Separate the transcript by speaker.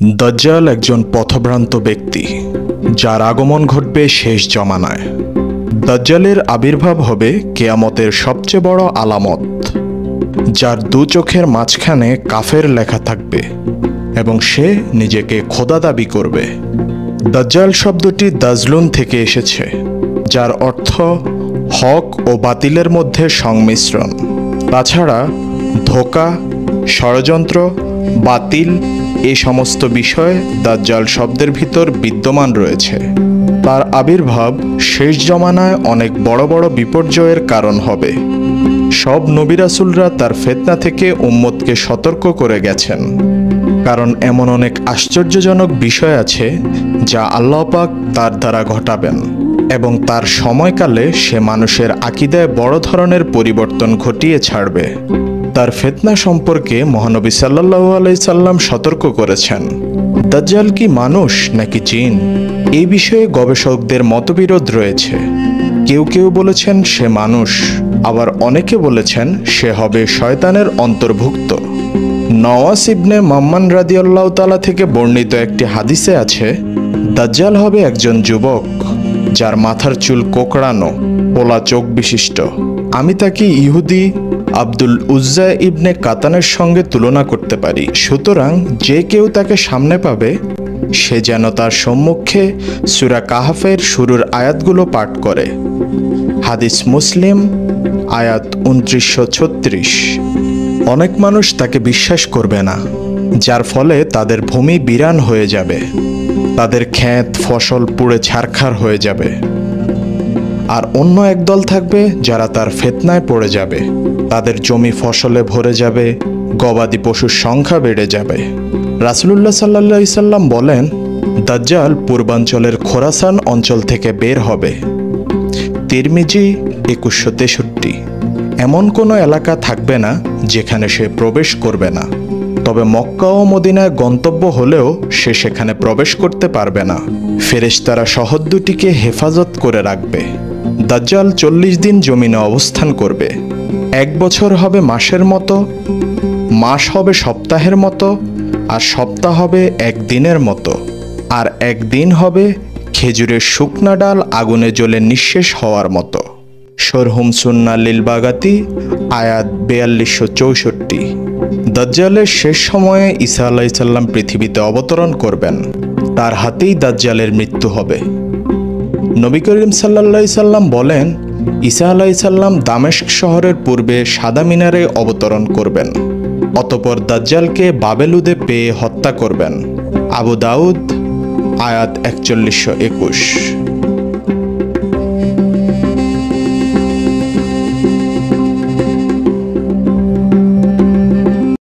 Speaker 1: দাজ্জাল একজন পথভ্রান্ত ব্যক্তি, যার আগমন ঘটবে শেষ জমানায়। দাজ্জালের আবির্ভাব হবে কিয়ামতের সবচেয়ে বড় আলামত, যার দু চোখের মাঝখানে কাফের লেখা থাকবে এবং সে নিজেকে খোদা দাবি করবে। দাজ্জাল শব্দটি দাজলুন থেকে এসেছে, যার অর্থ হক ও বাতিলের মধ্যে সংমিশ্রণ। তাছাড়া ধোঁকা, ষড়যন্ত্র, বাতিল এই সমস্ত বিষয় দাজ্জাল শব্দের ভিতর বিদ্যমান রয়েছে। তার আবির্ভাব শেষ জমানায় অনেক বড় বড় বিপর্যয়ের কারণ হবে। সব নবী রাসূলরা তার ফিতনা থেকে উম্মতকে সতর্ক করে গেছেন, কারণ এমন অনেক আশ্চর্যজনক বিষয় আছে যা আল্লাহ পাক তার দ্বারা ঘটাবেন এবং তার সময়কালে সে মানুষের আকীদায় বড় ধরনের পরিবর্তন ঘটিয়ে ছাড়বে। তার ফিতনা সম্পর্কে মহানবী সাল্লাল্লাহু আলাইহি সাল্লাম সতর্ক করেছেন। দাজ্জাল কি মানুষ নাকি জিন? এই বিষয়ে গবেষকদের মতবিরোধ রয়েছে। কেউ কেউ বলেছেন সে মানুষ, আবার অনেকে বলেছেন সে হবে শয়তানের অন্তর্ভুক্ত। নওয়াস ইবনে মাম্মান রাদিয়াল্লাহু তাআলা থেকে বর্ণিত একটি হাদিসে আছে, দাজ্জাল হবে একজন যুবক যার মাথার চুল কোঁকড়ানো, পোলা চোখ বিশিষ্ট। আমি তাকে ইহুদি আব্দুল উজ্জা ইবনে কাতানের সঙ্গে তুলনা করতে পারি। সুতরাং যে কেউ তাকে সামনে পাবে সে যেন তার সম্মুখে সূরা কাহফের শুরুর আয়াতগুলো পাঠ করে। হাদিস মুসলিম, আয়াত ২৯৩৬। অনেক মানুষ তাকে বিশ্বাস করবে না, যার ফলে তাদের ভূমি বিরান হয়ে যাবে, তাদের ক্ষেত ফসল পুড়ে ছারখার হয়ে যাবে। আর অন্য একদল থাকবে যারা তার ফিতনায় পড়ে যাবে, তাদের জমি ফসলে ভরে যাবে, গবাদি পশুর সংখ্যা বেড়ে যাবে। রাসূলুল্লাহ সাল্লাল্লাহু আলাইহি সাল্লাম বলেন, দাজ্জাল পূর্বাঞ্চলের খোরাসান অঞ্চল থেকে বের হবে। তিরমিজি ২১৬৩। এমন কোনো এলাকা থাকবে না যেখানে সে প্রবেশ করবে না, তবে মক্কা ও মদিনায় গন্তব্য হলেও সে সেখানে প্রবেশ করতে পারবে না। ফেরেশতারা শহর দুটিকে হেফাজত করে রাখবে। দাজ্জাল ৪০ দিন জমিনে অবস্থান করবে। ১ বছর হবে মাসের মতো, মাস হবে সপ্তাহের মতো, আর সপ্তাহ হবে একদিনের মতো, আর একদিন হবে খেজুরের শুকনা ডাল আগুনে জ্বলে নিঃশেষ হওয়ার মতো। শরহুম সুন্না লিল বাগাতি, আয়াত ৪২৬৪। দাজ্জালের শেষ সময়ে ঈসা আলাইহিস সালাম পৃথিবীতে অবতরণ করবেন। তার হাতেই দাজ্জালের মৃত্যু হবে। নবী করিম সাল্লাল্লাহু আলাইহি সাল্লাম বলেন, ঈসা আলাইহিস সালাম দামেস্ক শহরের পূর্বে সাদা মিনারে অবতরণ করবেন। অতঃপর দাজ্জালকে বাবেলুদে পেয়ে হত্যা করবেন। আবু দাউদ, আয়াত ৪১২১।